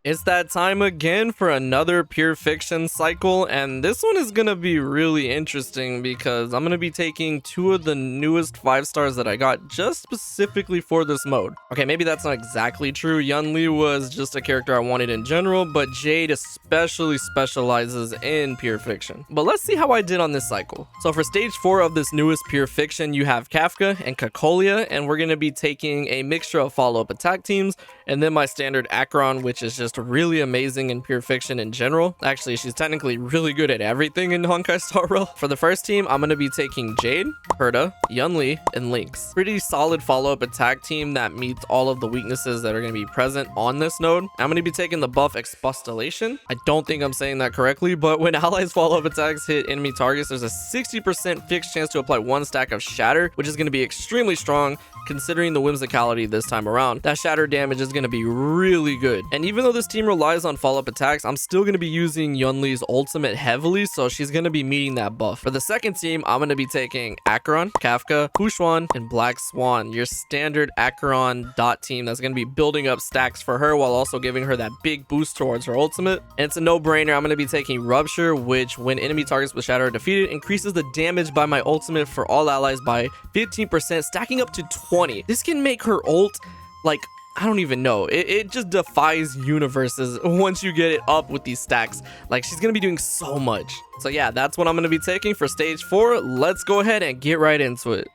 It's that time again for another Pure Fiction cycle, and this one is gonna be really interesting because I'm gonna be taking two of the newest 5 stars that I got just specifically for this mode. Okay, maybe that's not exactly true. Yunli was just a character I wanted in general, but Jade especially specializes in Pure Fiction. But let's see how I did on this cycle. So for stage 4 of this newest Pure Fiction, you have Kafka and Kakolia, and we're gonna be taking a mixture of follow-up attack teams, and then my standard Acheron, which is just really amazing in Pure Fiction in general. Actually, she's technically really good at everything in Honkai Star Rail. For the first team, I'm going to be taking Jade, Herta, Yunli, and Lynx. Pretty solid follow-up attack team that meets all of the weaknesses that are going to be present on this node. I'm going to be taking the buff Expostulation. I don't think I'm saying that correctly, but when allies follow-up attacks hit enemy targets, there's a 60% fixed chance to apply 1 stack of shatter, which is going to be extremely strong considering the whimsicality this time around. That shatter damage is going to be really good. And even though this team relies on follow-up attacks, I'm still going to be using Yunli's ultimate heavily, so she's going to be meeting that buff. For the second team, I'm going to be taking Acheron, Kafka, Pushwan, and Black Swan, your standard Acheron DoT team that's going to be building up stacks for her while also giving her that big boost towards her ultimate. And it's a no-brainer. I'm going to be taking Rupture, which when enemy targets with shatter are defeated, increases the damage by my ultimate for all allies by 15%, stacking up to 20. This can make her ult like, I don't even know. It just defies universes once you get it up with these stacks. Like, she's gonna be doing so much. So yeah, that's what I'm gonna be taking for stage 4. Let's go ahead and get right into it.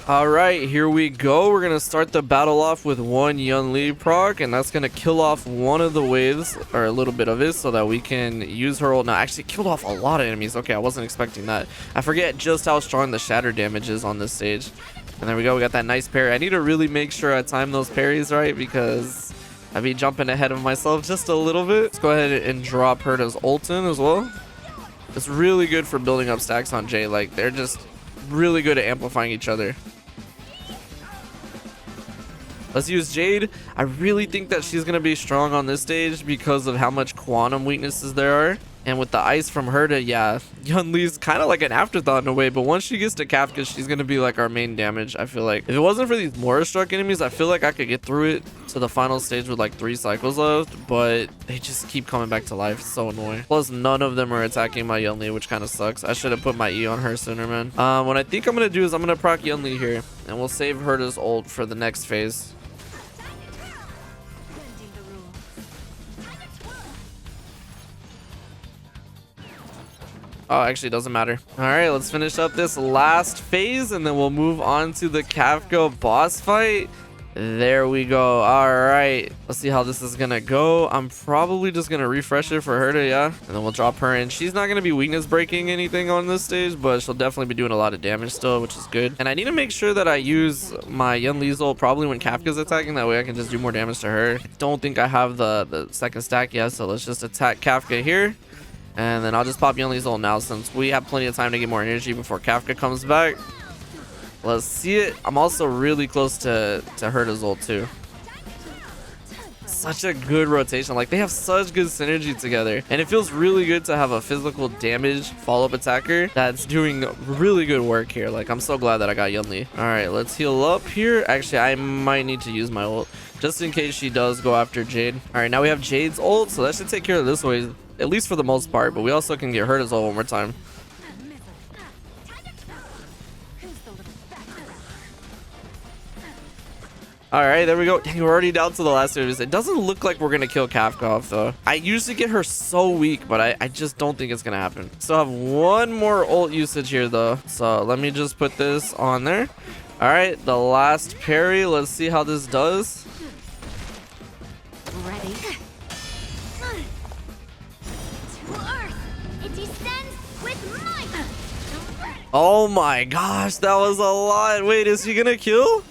All right, here we go. We're gonna start the battle off with one Yunli proc, and that's gonna kill off one of the waves, or a little bit of it, so that we can use her ult. Now, actually killed off a lot of enemies. Okay, I wasn't expecting that. I forget just how strong the shatter damage is on this stage. And there we go, we got that nice parry. I need to really make sure I time those parries right because I'd be jumping ahead of myself just a little bit. Let's go ahead and drop Herta's ult in as well. It's really good for building up stacks on Jay. Like, they're just really good at amplifying each other. Let's use Jade. I really think that she's going to be strong on this stage because of how much quantum weaknesses there are. And with the ice from Herta, yeah, Yunli's kind of like an afterthought in a way, but once she gets to Kafka, she's going to be like our main damage, I feel like. If it wasn't for these Mora struck enemies, I feel like I could get through it to the final stage with like 3 cycles left, but they just keep coming back to life. It's so annoying. Plus, none of them are attacking my Yunli, which kind of sucks. I should have put my E on her sooner, man. What I think I'm going to do is I'm going to proc Yunli here, and we'll save Herta's ult for the next phase. Oh, actually, it doesn't matter. All right, let's finish up this last phase, and then we'll move on to the Kafka boss fight. There we go. All right, let's see how this is gonna go. I'm probably just gonna refresh it for Herta, yeah, and then we'll drop her in. She's not gonna be weakness breaking anything on this stage, but she'll definitely be doing a lot of damage still, which is good. And I need to make sure that I use my Yunli's ult probably when Kafka's attacking. That way I can just do more damage to her. I don't think I have the second stack yet, so let's just attack Kafka here. And then I'll just pop Yunli's ult now since we have plenty of time to get more energy before Kafka comes back. Let's see it. I'm also really close to Herta's ult too. Such a good rotation. Like, they have such good synergy together. And it feels really good to have a physical damage follow-up attacker that's doing really good work here. Like, I'm so glad that I got Yunli. All right, let's heal up here. Actually, I might need to use my ult just in case she does go after Jade. All right, now we have Jade's ult, so that should take care of this way, at least for the most part, but we also can get Herta's ult one more time. All right, there we go. Dang, we're already down to the last series. It doesn't look like we're gonna kill Kafka off though. I usually get her so weak, but I just don't think it's gonna happen. Still have one more ult usage here though, so let me just put this on there. All right, the last parry. Let's see how this does. Ready. Oh my gosh, that was a lot. Wait, is she gonna kill?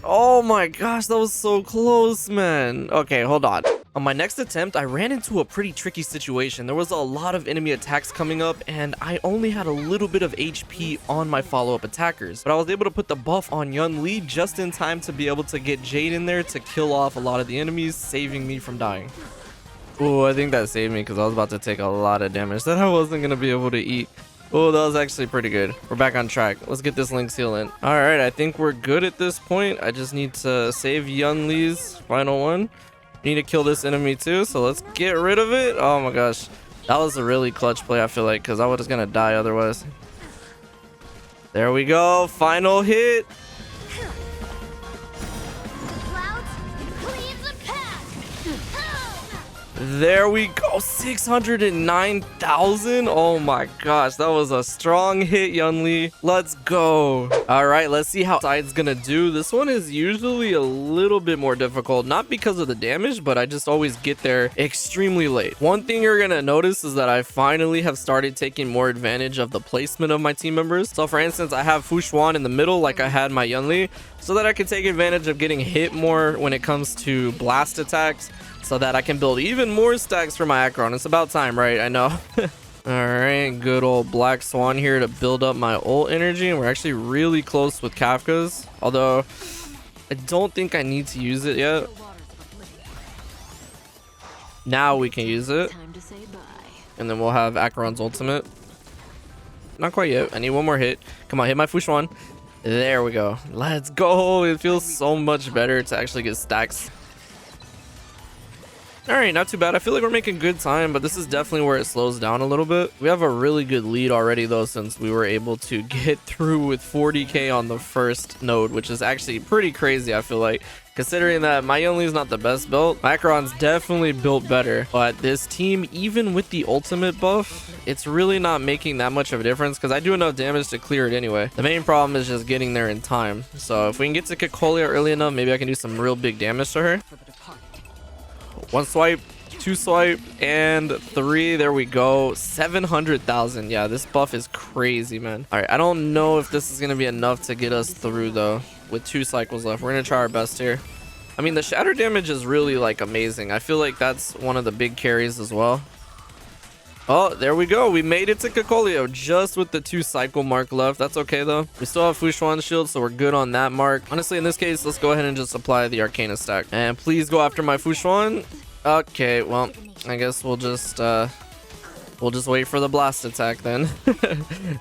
Oh my gosh, that was so close, man. Okay, hold on. On my next attempt, I ran into a pretty tricky situation. There was a lot of enemy attacks coming up, and I only had a little bit of HP on my follow-up attackers. But I was able to put the buff on Yunli just in time to be able to get Jade in there to kill off a lot of the enemies, saving me from dying. Oh, I think that saved me because I was about to take a lot of damage that I wasn't going to be able to eat. Oh, that was actually pretty good. We're back on track. Let's get this Lynx heal in. All right, I think we're good at this point. I just need to save Yunli's final one. We need to kill this enemy too, so let's get rid of it. Oh my gosh. That was a really clutch play, I feel like, because I was gonna die otherwise. There we go. Final hit. There we go. 609,000. Oh my gosh, that was a strong hit, Yunli. Let's go. All right, let's see how Side's gonna do. This one is usually a little bit more difficult, not because of the damage, but I just always get there extremely late. One thing you're gonna notice is that I finally have started taking more advantage of the placement of my team members. So for instance, I have Fu Xuan in the middle like I had my Yunli, so that I can take advantage of getting hit more when it comes to blast attacks, so that I can build even more stacks for my Acheron. It's about time, right? I know. Alright, good old Black Swan here to build up my ult energy. And we're actually really close with Kafka's. Although, I don't think I need to use it yet. Now we can use it. And then we'll have Acheron's ultimate. Not quite yet. I need one more hit. Come on, hit my Fu Xuan. There we go. Let's go. It feels so much better to actually get stacks. All right, not too bad. I feel like we're making good time, but this is definitely where it slows down a little bit. We have a really good lead already, though, since we were able to get through with 40k on the first node, which is actually pretty crazy, I feel like. Considering that my Yunli is not the best built, my Acheron's definitely built better. But this team, even with the ultimate buff, it's really not making that much of a difference because I do enough damage to clear it anyway. The main problem is just getting there in time. So if we can get to Kekolia early enough, maybe I can do some real big damage to her. One swipe, two swipe, and three. There we go. 700,000. Yeah, this buff is crazy, man. All right, I don't know if this is going to be enough to get us through, though, with 2 cycles left. We're going to try our best here. I mean, the shatter damage is really, like, amazing. I feel like that's one of the big carries as well. Oh, there we go. We made it to Kekolia just with the 2 cycle mark left. That's okay, though. We still have Fu Xuan's shield, so we're good on that mark. Honestly, in this case, let's go ahead and just apply the Arcana stack. And please go after my Fu Xuan. Okay, well, I guess we'll just wait for the blast attack then.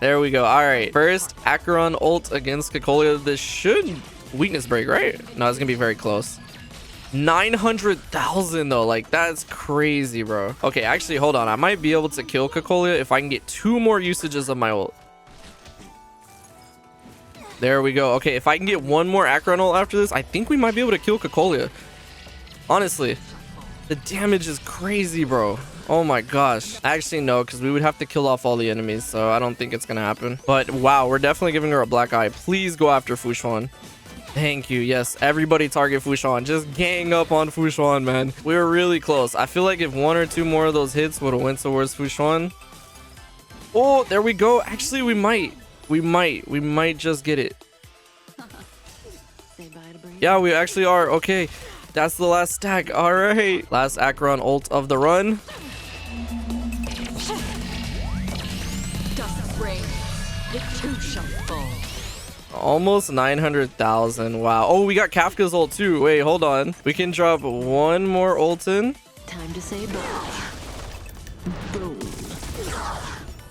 There we go. All right, first Acheron ult against Kekolia. This should weakness break, right? No, it's gonna be very close. 900,000 though, like that's crazy, bro. Okay, actually, hold on. I might be able to kill Kekolia if I can get 2 more usages of my ult. There we go. Okay, if I can get 1 more Acheron ult after this, I think we might be able to kill Kekolia. Honestly, the damage is crazy, bro. Oh my gosh. Actually, no, because we would have to kill off all the enemies, so I don't think it's gonna happen. But wow, we're definitely giving her a black eye. Please go after Fu Xuan. Thank you. Yes, everybody target Fu Xuan. Just gang up on Fu Xuan, man. We were really close. I feel like if 1 or 2 more of those hits would have went towards Fu Xuan. Oh, there we go. Actually, we might just get it. Yeah, we actually are. Okay, that's the last stack. All right, last Acheron ult of the run. Almost 900,000. Wow. Oh, we got Kafka's ult too. Wait, hold on. We can drop 1 more ult in. Time to say bye. Boom.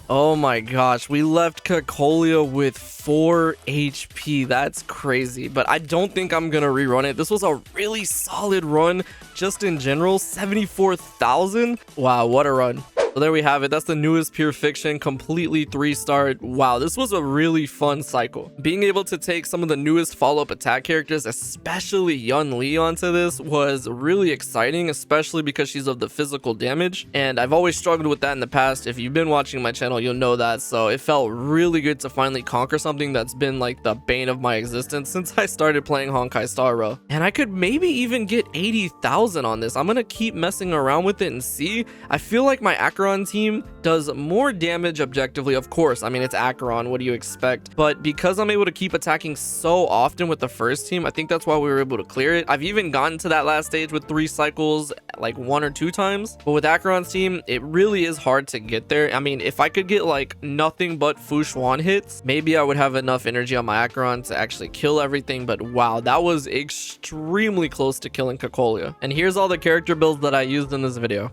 Oh my gosh, we left Kekolia with 4 HP. That's crazy, but I don't think I'm gonna rerun it. This was a really solid run just in general. 74,000. Wow, what a run. So there we have it. That's the newest Pure Fiction, completely 3-star. Wow, this was a really fun cycle. Being able to take some of the newest follow-up attack characters, especially Yunli, onto this was really exciting, especially because she's of the physical damage. And I've always struggled with that in the past. If you've been watching my channel, you'll know that. So it felt really good to finally conquer something that's been like the bane of my existence since I started playing Honkai Star Rail. And I could maybe even get 80,000 on this. I'm gonna keep messing around with it and see. I feel like my Acheron team does more damage objectively, of course. I mean, it's Acheron, what do you expect? But because I'm able to keep attacking so often with the first team, I think that's why we were able to clear it. I've even gotten to that last stage with 3 cycles like 1 or 2 times, but with Acheron's team, it really is hard to get there. I mean, if I could get like nothing but Fu Xuan hits, maybe I would have enough energy on my Acheron to actually kill everything. But wow, that was extremely close to killing Kekolia. And here's all the character builds that I used in this video.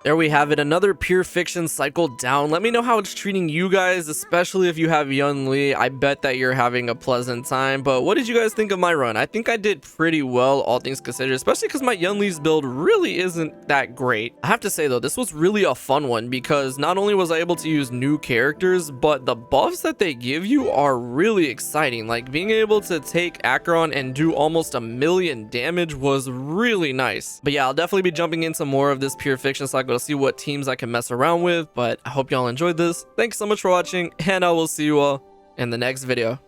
There we have it, another pure fiction cycle down. Let me know how it's treating you guys, especially if you have Yunli. I bet that you're having a pleasant time. But what did you guys think of my run? I think I did pretty well, all things considered, especially because my Yunli's build really isn't that great. I have to say though, this was really a fun one because not only was I able to use new characters, but the buffs that they give you are really exciting. Like being able to take Acheron and do almost 1,000,000 damage was really nice. But yeah, I'll definitely be jumping into more of this pure fiction cycle to see what teams I can mess around with, but I hope y'all enjoyed this. Thanks so much for watching, and I will see you all in the next video.